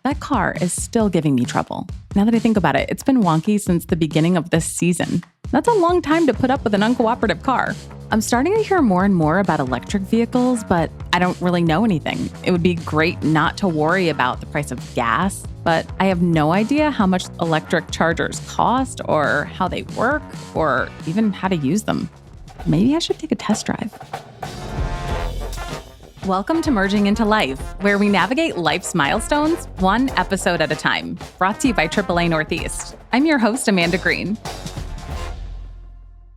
That car is still giving me trouble. Now that I think about it, it's been wonky since the beginning of this season. That's a long time to put up with an uncooperative car. I'm starting to hear more and more about electric vehicles, but I don't really know anything. It would be great not to worry about the price of gas, but I have no idea how much electric chargers cost or how they work or even how to use them. Maybe I should take a test drive. Welcome to Merging into Life, where we navigate life's milestones one episode at a time. Brought to you by AAA Northeast. I'm your host, Amanda Green.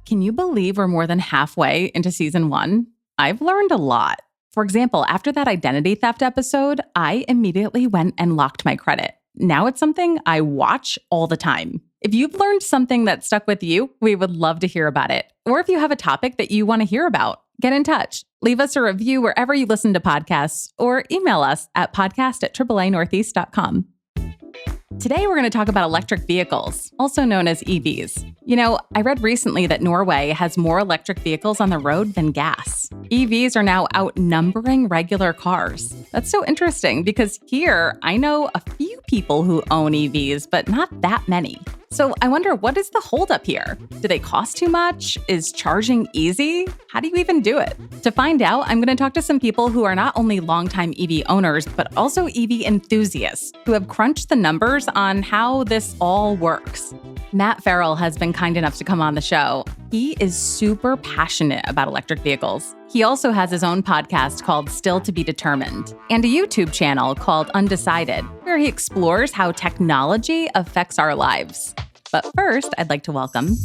Can you believe we're more than halfway into season 1? I've learned a lot. For example, after that identity theft episode, I immediately went and locked my credit. Now it's something I watch all the time. If you've learned something that stuck with you, we would love to hear about it. Or if you have a topic that you want to hear about, get in touch. Leave us a review wherever you listen to podcasts or email us at podcast@AAAnortheast.com. Today, we're going to talk about electric vehicles, also known as EVs. You know, I read recently that Norway has more electric vehicles on the road than gas. EVs are now outnumbering regular cars. That's so interesting because here, I know a few people who own EVs, but not that many. So I wonder, what is the holdup here? Do they cost too much? Is charging easy? How do you even do it? To find out, I'm going to talk to some people who are not only longtime EV owners, but also EV enthusiasts who have crunched the numbers on how this all works. Matt Farrell has been kind enough to come on the show. He is super passionate about electric vehicles. He also has his own podcast called Still to be Determined and a YouTube channel called Undecided, where he explores how technology affects our lives. But first, I'd like to welcome...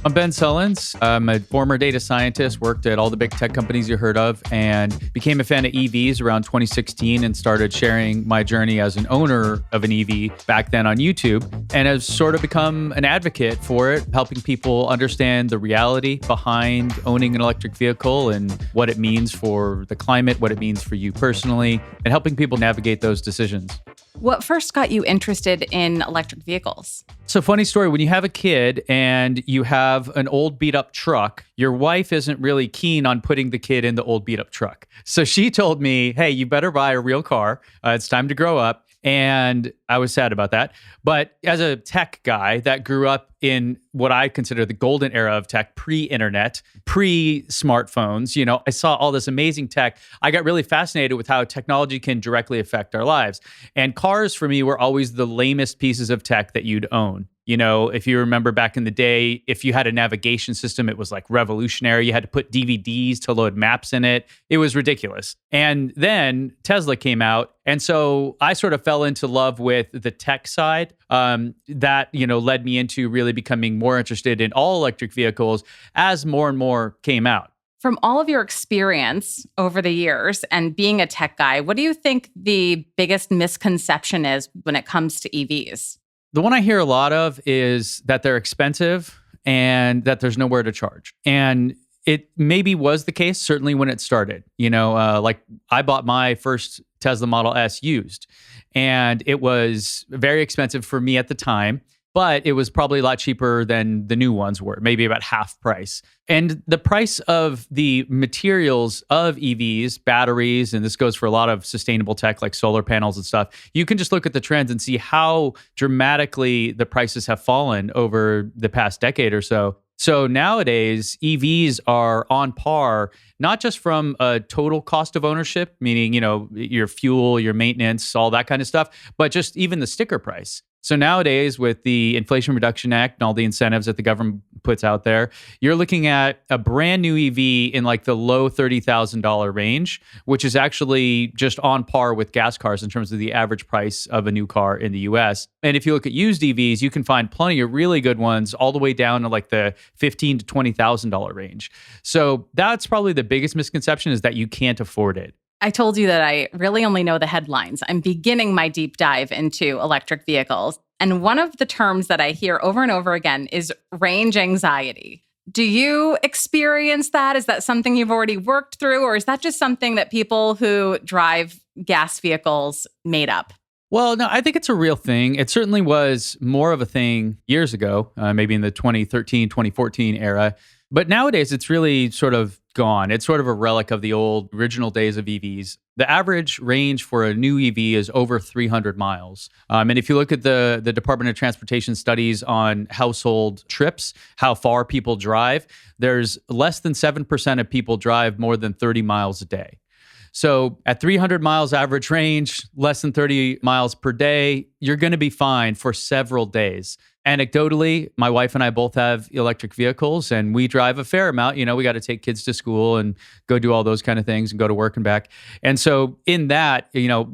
I'm Ben Sullins. I'm a former data scientist, worked at all the big tech companies you heard of, and became a fan of EVs around 2016 and started sharing my journey as an owner of an EV back then on YouTube, and have sort of become an advocate for it, helping people understand the reality behind owning an electric vehicle and what it means for the climate, what it means for you personally, and helping people navigate those decisions. What first got you interested in electric vehicles? So funny story, when you have a kid and you have an old beat up truck, your wife isn't really keen on putting the kid in the old beat up truck. So she told me, hey, you better buy a real car. It's time to grow up. And I was sad about that. But as a tech guy that grew up in what I consider the golden era of tech, pre-internet, pre-smartphones, you know, I saw all this amazing tech. I got really fascinated with how technology can directly affect our lives. And cars for me were always the lamest pieces of tech that you'd own. You know, if you remember back in the day, if you had a navigation system, it was like revolutionary. You had to put DVDs to load maps in it. It was ridiculous. And then Tesla came out. And so I sort of fell into love with the tech side that, you know, led me into really becoming more interested in all electric vehicles as more and more came out. From all of your experience over the years and being a tech guy, what do you think the biggest misconception is when it comes to EVs? The one I hear a lot of is that they're expensive and that there's nowhere to charge. And it maybe was the case, certainly when it started. You know, like I bought my first Tesla Model S used, and it was very expensive for me at the time, but it was probably a lot cheaper than the new ones were, maybe about half price. And the price of the materials of EVs, batteries, and this goes for a lot of sustainable tech like solar panels and stuff, you can just look at the trends and see how dramatically the prices have fallen over the past decade or so. So nowadays, EVs are on par, not just from a total cost of ownership, meaning, you know, your fuel, your maintenance, all that kind of stuff, but just even the sticker price. So nowadays, with the Inflation Reduction Act and all the incentives that the government puts out there, you're looking at a brand new EV in like the low $30,000 range, which is actually just on par with gas cars in terms of the average price of a new car in the US. And if you look at used EVs, you can find plenty of really good ones all the way down to like the $15,000 to $20,000 range. So that's probably the biggest misconception, is that you can't afford it. I told you that I really only know the headlines. I'm beginning my deep dive into electric vehicles. And one of the terms that I hear over and over again is range anxiety. Do you experience that? Is that something you've already worked through? Or is that just something that people who drive gas vehicles made up? Well, no, I think it's a real thing. It certainly was more of a thing years ago, maybe in the 2013, 2014 era. But nowadays, it's really sort of gone. It's sort of a relic of the old original days of EVs. The average range for a new EV is over 300 miles. And if you look at the Department of Transportation studies on household trips, how far people drive, there's less than 7% of people drive more than 30 miles a day. So at 300 miles average range, less than 30 miles per day, you're going to be fine for several days. Anecdotally, my wife and I both have electric vehicles and we drive a fair amount. We got to take kids to school and go do all those kind of things and go to work and back. And so in that,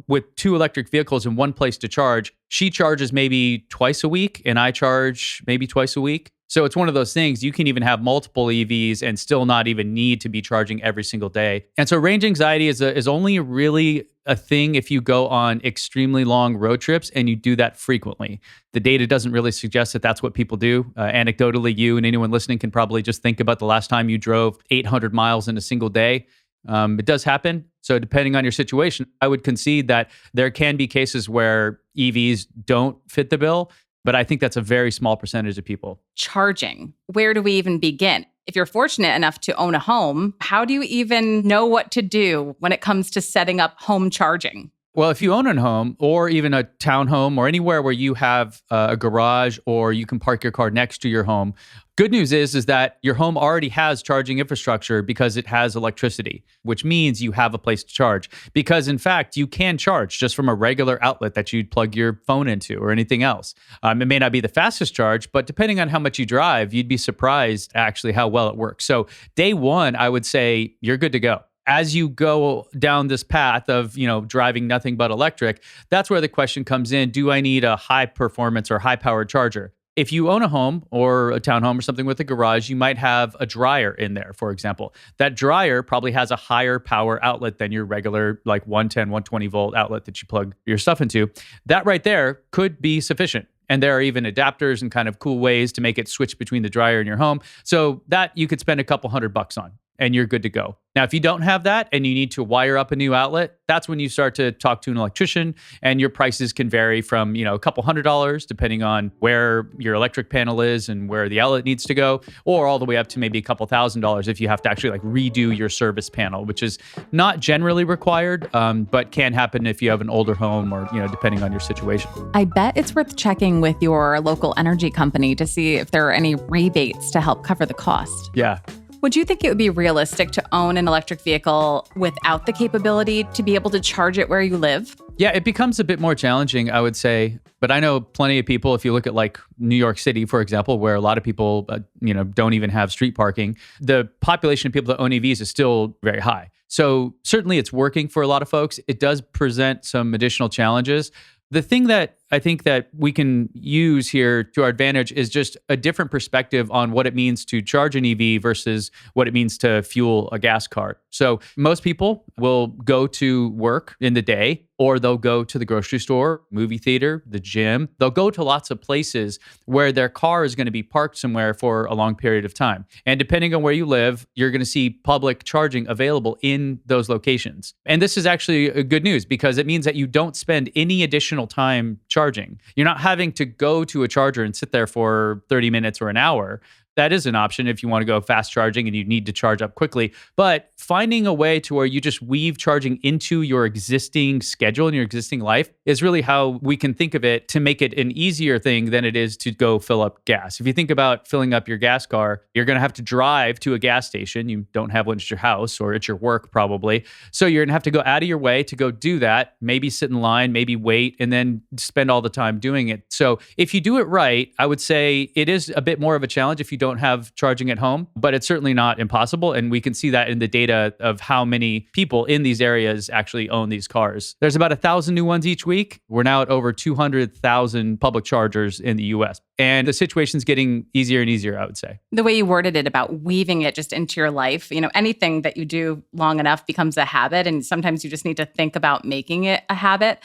with 2 electric vehicles in one place to charge, she charges maybe twice a week and I charge maybe twice a week. So it's one of those things, you can even have multiple EVs and still not even need to be charging every single day. And so range anxiety is only really a thing if you go on extremely long road trips and you do that frequently. The data doesn't really suggest that that's what people do. Anecdotally, you and anyone listening can probably just think about the last time you drove 800 miles in a single day. It does happen. So depending on your situation, I would concede that there can be cases where EVs don't fit the bill. But I think that's a very small percentage of people. Charging. Where do we even begin? If you're fortunate enough to own a home, how do you even know what to do when it comes to setting up home charging? Well, if you own a home or even a townhome or anywhere where you have a garage or you can park your car next to your home, good news is that your home already has charging infrastructure because it has electricity, which means you have a place to charge. Because in fact, you can charge just from a regular outlet that you'd plug your phone into or anything else. It may not be the fastest charge, but depending on how much you drive, you'd be surprised actually how well it works. So day one, I would say you're good to go. As you go down this path of, driving nothing but electric, that's where the question comes in. Do I need a high performance or high powered charger? If you own a home or a townhome or something with a garage, you might have a dryer in there, for example. That dryer probably has a higher power outlet than your regular 110, 120 volt outlet that you plug your stuff into. That right there could be sufficient. And there are even adapters and kind of cool ways to make it switch between the dryer and your home. So that you could spend a couple $100 on and you're good to go. Now, if you don't have that and you need to wire up a new outlet, that's when you start to talk to an electrician, and your prices can vary from, a couple $100 depending on where your electric panel is and where the outlet needs to go, or all the way up to maybe a couple $1,000 if you have to actually redo your service panel, which is not generally required, but can happen if you have an older home or, depending on your situation. I bet it's worth checking with your local energy company to see if there are any rebates to help cover the cost. Yeah. Would you think it would be realistic to own an electric vehicle without the capability to be able to charge it where you live? Yeah, it becomes a bit more challenging, I would say. But I know plenty of people, if you look at New York City, for example, where a lot of people, don't even have street parking, the population of people that own EVs is still very high. So certainly it's working for a lot of folks. It does present some additional challenges. The thing that I think that we can use here to our advantage is just a different perspective on what it means to charge an EV versus what it means to fuel a gas car. So most people will go to work in the day, or they'll go to the grocery store, movie theater, the gym. They'll go to lots of places where their car is going to be parked somewhere for a long period of time. And depending on where you live, you're going to see public charging available in those locations. And this is actually good news because it means that you don't spend any additional time charging. You're not having to go to a charger and sit there for 30 minutes or an hour. That is an option if you want to go fast charging and you need to charge up quickly. But finding a way to where you just weave charging into your existing schedule and your existing life is really how we can think of it to make it an easier thing than it is to go fill up gas. If you think about filling up your gas car, you're going to have to drive to a gas station. You don't have one at your house or at your work probably. So you're going to have to go out of your way to go do that, maybe sit in line, maybe wait, and then spend all the time doing it. So if you do it right, I would say it is a bit more of a challenge if you don't have charging at home, but it's certainly not impossible. And we can see that in the data of how many people in these areas actually own these cars. There's about 1,000 new ones each week. We're now at over 200,000 public chargers in the US. And the situation's getting easier and easier, I would say. The way you worded it about weaving it just into your life, anything that you do long enough becomes a habit. And sometimes you just need to think about making it a habit.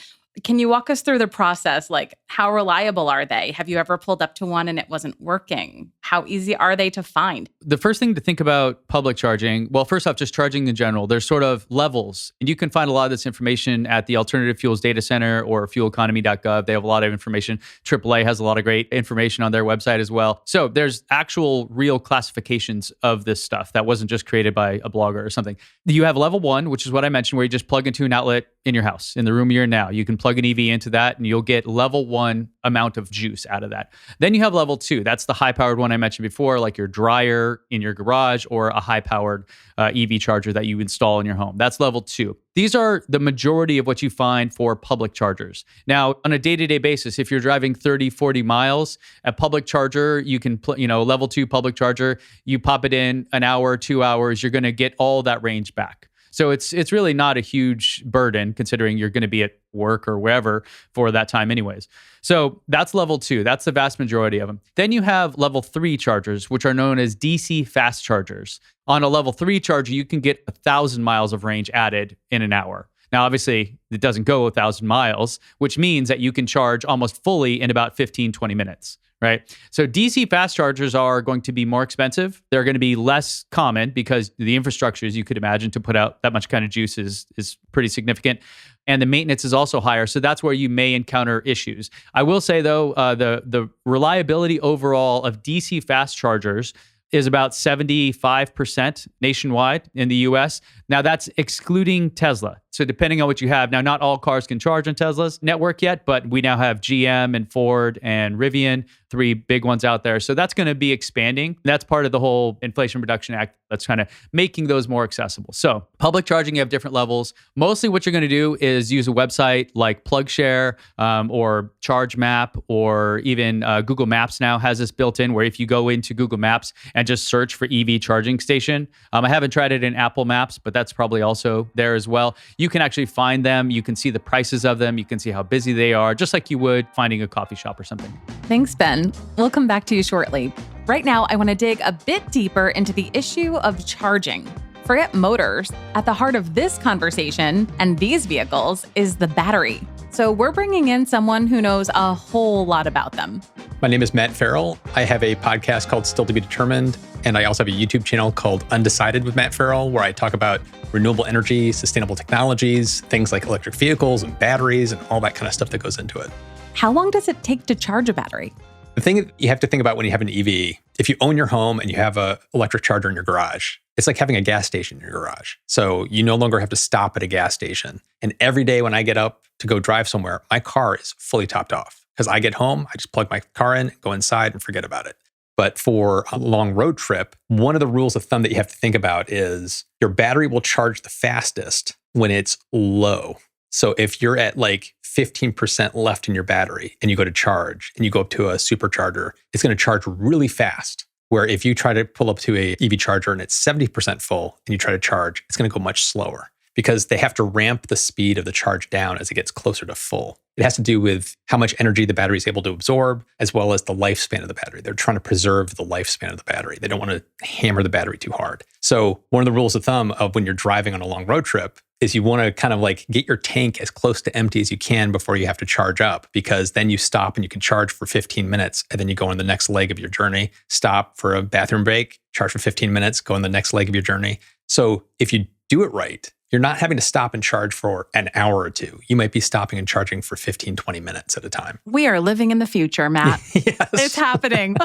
Can you walk us through the process? Like, how reliable are they? Have you ever pulled up to one and it wasn't working? How easy are they to find? The first thing to think about public charging, well, first off, just charging in general, there's sort of levels. And you can find a lot of this information at the Alternative Fuels Data Center or fueleconomy.gov. They have a lot of information. AAA has a lot of great information on their website as well. So there's actual real classifications of this stuff that wasn't just created by a blogger or something. You have level 1, which is what I mentioned, where you just plug into an outlet in your house, in the room you're in now. You can plug an EV into that and you'll get level 1 amount of juice out of that. Then you have level 2. That's the high-powered one I mentioned before, like your dryer in your garage or a high-powered EV charger that you install in your home. That's level 2. These are the majority of what you find for public chargers. Now, on a day-to-day basis, if you're driving 30, 40 miles, a public charger, you can, level 2 public charger, you pop it in an hour, 2 hours, you're going to get all that range back. So it's really not a huge burden considering you're going to be at work or wherever for that time anyways. So that's level 2. That's the vast majority of them. Then you have level 3 chargers, which are known as DC fast chargers. On a level 3 charger, you can get 1,000 miles of range added in an hour. Now, obviously, it doesn't go 1,000 miles, which means that you can charge almost fully in about 15, 20 minutes. Right? So DC fast chargers are going to be more expensive. They're going to be less common because the infrastructure, as you could imagine, to put out that much kind of juice is pretty significant. And the maintenance is also higher. So that's where you may encounter issues. I will say, though, the reliability overall of DC fast chargers is about 75% nationwide in the US. Now, that's excluding Tesla. So depending on what you have, now not all cars can charge on Tesla's network yet, but we now have GM and Ford and Rivian, 3 big ones out there. So that's going to be expanding. That's part of the whole Inflation Reduction Act that's kind of making those more accessible. So public charging, you have different levels. Mostly what you're going to do is use a website like PlugShare or ChargeMap, or even Google Maps now has this built in where if you go into Google Maps and just search for EV charging station, I haven't tried it in Apple Maps, but that's probably also there as well. You can actually find them. You can see the prices of them. You can see how busy they are, just like you would finding a coffee shop or something. Thanks, Ben. We'll come back to you shortly. Right now, I want to dig a bit deeper into the issue of charging. Forget motors. At the heart of this conversation and these vehicles is the battery. So we're bringing in someone who knows a whole lot about them. My name is Matt Farrell. I have a podcast called Still to Be Determined, and I also have a YouTube channel called Undecided with Matt Farrell, where I talk about renewable energy, sustainable technologies, things like electric vehicles and batteries and all that kind of stuff that goes into it. How long does it take to charge a battery? The thing that you have to think about when you have an EV, if you own your home and you have an electric charger in your garage, it's like having a gas station in your garage. So you no longer have to stop at a gas station. And every day when I get up to go drive somewhere, my car is fully topped off. Because I get home, I just plug my car in, go inside and forget about it. But for a long road trip, one of the rules of thumb that you have to think about is your battery will charge the fastest when it's low. So if you're at like 15% left in your battery and you go to charge and you go up to a supercharger, it's going to charge really fast. Where if you try to pull up to a EV charger and it's 70% full and you try to charge, it's going to go much slower because they have to ramp the speed of the charge down as it gets closer to full. It has to do with how much energy the battery is able to absorb, as well as the lifespan of the battery. They're trying to preserve the lifespan of the battery. They don't want to hammer the battery too hard. So one of the rules of thumb of when you're driving on a long road trip is you want to kind of like get your tank as close to empty as you can before you have to charge up, because then you stop and you can charge for 15 minutes and then you go on the next leg of your journey, stop for a bathroom break, charge for 15 minutes, go on the next leg of your journey. So if you do it right, you're not having to stop and charge for an hour or two. You might be stopping and charging for 15, 20 minutes at a time. We are living in the future, Matt. Yes. It's happening.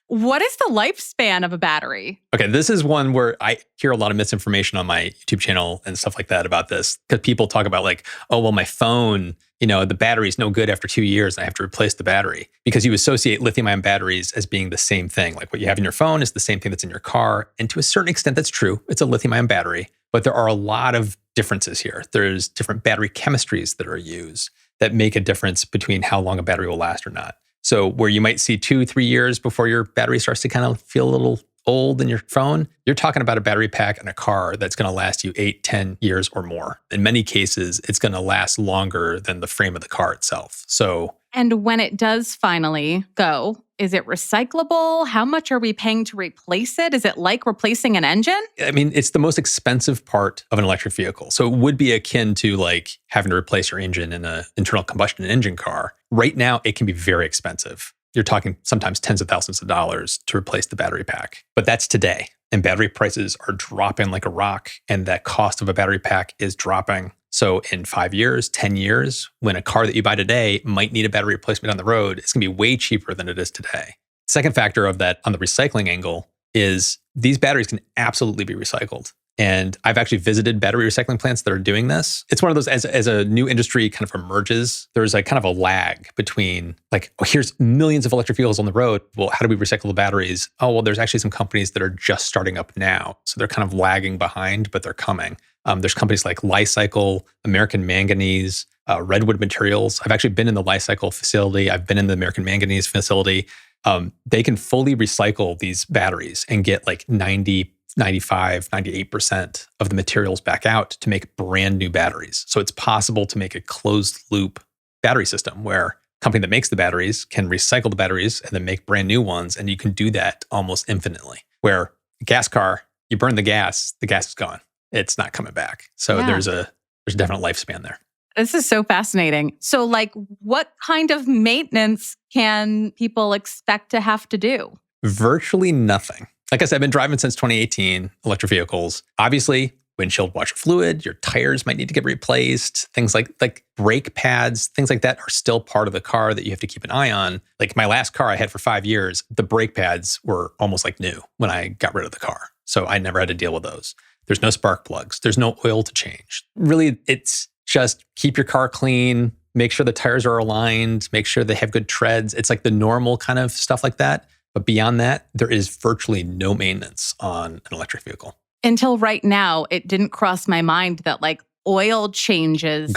What is the lifespan of a battery? Okay, this is one where I hear a lot of misinformation on my YouTube channel and stuff like that about this. Because people talk about like, oh, well, my phone, the battery's no good after 2 years. I have to replace the battery. Because you associate lithium-ion batteries as being the same thing. Like what you have in your phone is the same thing that's in your car. And to a certain extent, that's true. It's a lithium-ion battery. But there are a lot of differences here. There's different battery chemistries that are used that make a difference between how long a battery will last or not. So where you might see 2-3 years before your battery starts to kind of feel a little old in your phone, you're talking about a battery pack in a car that's going to last you 8, 10 years or more. In many cases, it's going to last longer than the frame of the car itself. So, and when it does finally go, is it recyclable? How much are we paying to replace it? Is it like replacing an engine? I mean, it's the most expensive part of an electric vehicle. So it would be akin to like having to replace your engine in an internal combustion engine car. Right now, it can be very expensive. You're talking sometimes tens of thousands of dollars to replace the battery pack. But that's today. And battery prices are dropping like a rock. And that cost of a battery pack is dropping. So in 5 years, 10 years, when a car that you buy today might need a battery replacement on the road, it's going to be way cheaper than it is today. Second factor of that on the recycling angle is these batteries can absolutely be recycled. And I've actually visited battery recycling plants that are doing this. It's one of those, as a new industry kind of emerges, there's like kind of a lag between like, oh, here's millions of electric vehicles on the road. Well, how do we recycle the batteries? Oh, well, there's actually some companies that are just starting up now. So they're kind of lagging behind, but they're coming. There's companies like Li-Cycle, American Manganese, Redwood Materials. I've actually been in the Li-Cycle facility. I've been in the American Manganese facility. They can fully recycle these batteries and get like 90, 95, 98% of the materials back out to make brand new batteries. So it's possible to make a closed loop battery system where a company that makes the batteries can recycle the batteries and then make brand new ones. And you can do that almost infinitely. Where a gas car, you burn the gas is gone. It's not coming back. So there's a definite lifespan there. This is so fascinating. So like what kind of maintenance can people expect to have to do? Virtually nothing. Like I said, I've been driving since 2018, electric vehicles. Obviously, windshield washer fluid, your tires might need to get replaced. Things like brake pads, things like that are still part of the car that you have to keep an eye on. Like my last car I had for 5 years, the brake pads were almost like new when I got rid of the car. So I never had to deal with those. There's no spark plugs. There's no oil to change. Really, it's just keep your car clean, make sure the tires are aligned, make sure they have good treads. It's like the normal kind of stuff like that. But beyond that, there is virtually no maintenance on an electric vehicle. Until right now, it didn't cross my mind that like oil changes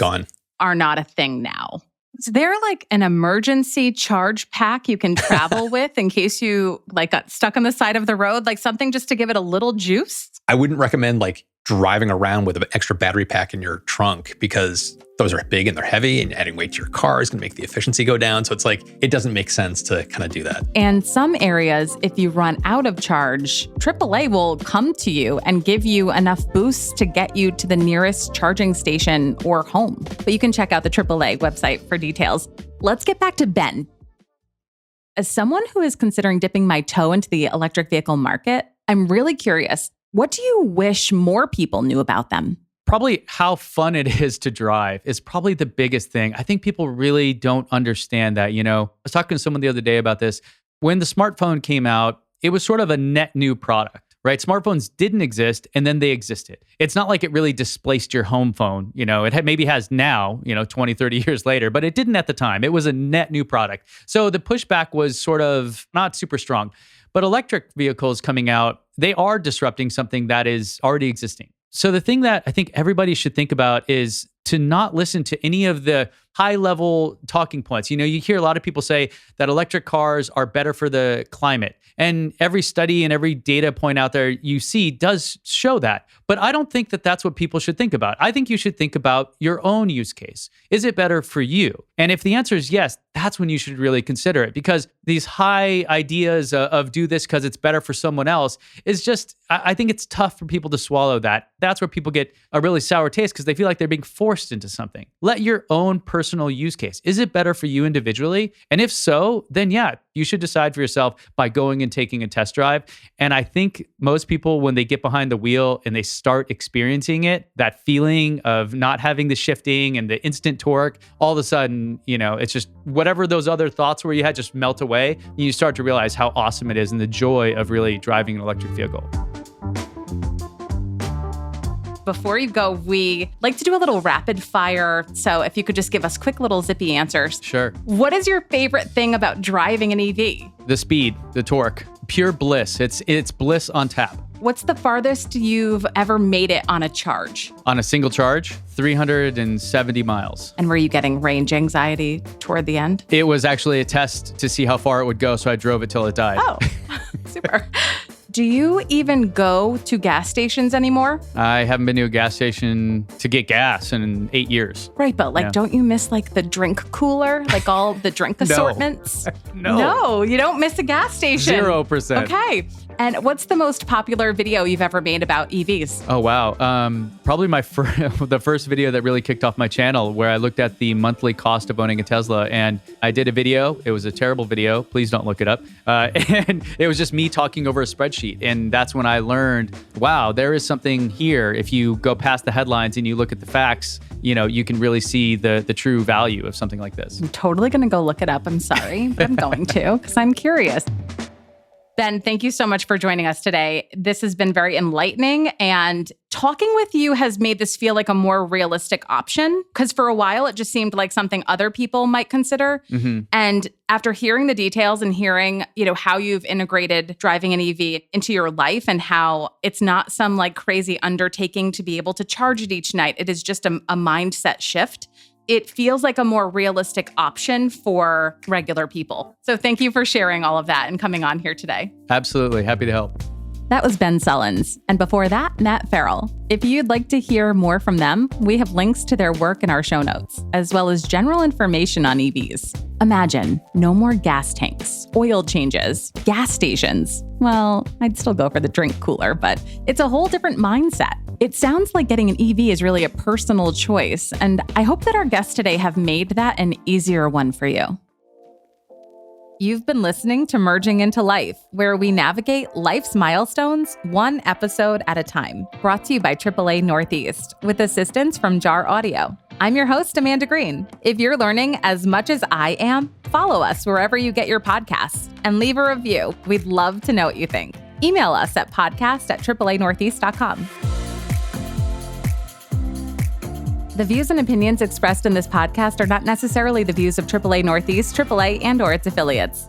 are not a thing now. Is there like an emergency charge pack you can travel with in case you like got stuck on the side of the road? Like something just to give it a little juice? I wouldn't recommend like driving around with an extra battery pack in your trunk because those are big and they're heavy and adding weight to your car is going to make the efficiency go down. So it's like, it doesn't make sense to kind of do that. And some areas, if you run out of charge, AAA will come to you and give you enough boosts to get you to the nearest charging station or home. But you can check out the AAA website for details. Let's get back to Ben. As someone who is considering dipping my toe into the electric vehicle market, I'm really curious. What do you wish more people knew about them? Probably how fun it is to drive is probably the biggest thing. I think people really don't understand that. I was talking to someone the other day about this. When the smartphone came out, it was sort of a net new product, right? Smartphones didn't exist and then they existed. It's not like it really displaced your home phone. It maybe has now, 20, 30 years later, but it didn't at the time. It was a net new product. So the pushback was sort of not super strong. But electric vehicles coming out, they are disrupting something that is already existing. So the thing that I think everybody should think about is to not listen to any of the high-level talking points. You hear a lot of people say that electric cars are better for the climate. And every study and every data point out there you see does show that. But I don't think that that's what people should think about. I think you should think about your own use case. Is it better for you? And if the answer is yes, that's when you should really consider it. Because these high ideas of do this because it's better for someone else is just, I think it's tough for people to swallow that. That's where people get a really sour taste because they feel like they're being forced into something. Let your own personal use case. Is it better for you individually? And if so, then yeah, you should decide for yourself by going and taking a test drive. And I think most people, when they get behind the wheel and they start experiencing it, that feeling of not having the shifting and the instant torque, all of a sudden, it's just whatever those other thoughts were you had just melt away. And you start to realize how awesome it is and the joy of really driving an electric vehicle. Before you go, we like to do a little rapid fire. So if you could just give us quick little zippy answers. Sure. What is your favorite thing about driving an EV? The speed, the torque, pure bliss. It's bliss on tap. What's the farthest you've ever made it on a charge? On a single charge, 370 miles. And were you getting range anxiety toward the end? It was actually a test to see how far it would go, so I drove it till it died. Oh, super. Do you even go to gas stations anymore? I haven't been to a gas station to get gas in 8 years. Right, but like, don't you miss like the drink cooler, like all the drink assortments? No, you don't miss a gas station. 0%. Okay. And what's the most popular video you've ever made about EVs? Oh, wow. Probably the first video that really kicked off my channel, where I looked at the monthly cost of owning a Tesla, and I did a video. It was a terrible video. Please don't look it up. And it was just me talking over a spreadsheet. And that's when I learned, wow, there is something here. If you go past the headlines and you look at the facts, you can really see the true value of something like this. I'm totally going to go look it up. I'm sorry, but I'm going to because I'm curious. Ben, thank you so much for joining us today. This has been very enlightening, and talking with you has made this feel like a more realistic option, because for a while it just seemed like something other people might consider. Mm-hmm. And after hearing the details and hearing, how you've integrated driving an EV into your life and how it's not some like crazy undertaking to be able to charge it each night, it is just a mindset shift. It feels like a more realistic option for regular people. So thank you for sharing all of that and coming on here today. Absolutely. Happy to help. That was Ben Sullins. And before that, Matt Farrell. If you'd like to hear more from them, we have links to their work in our show notes, as well as general information on EVs. Imagine no more gas tanks, oil changes, gas stations. Well, I'd still go for the drink cooler, but it's a whole different mindset. It sounds like getting an EV is really a personal choice, and I hope that our guests today have made that an easier one for you. You've been listening to Merging into Life, where we navigate life's milestones one episode at a time. Brought to you by AAA Northeast, with assistance from Jar Audio. I'm your host, Amanda Green. If you're learning as much as I am, follow us wherever you get your podcasts and leave a review. We'd love to know what you think. Email us at podcast@AAAnortheast.com. The views and opinions expressed in this podcast are not necessarily the views of AAA Northeast, AAA, and/or its affiliates.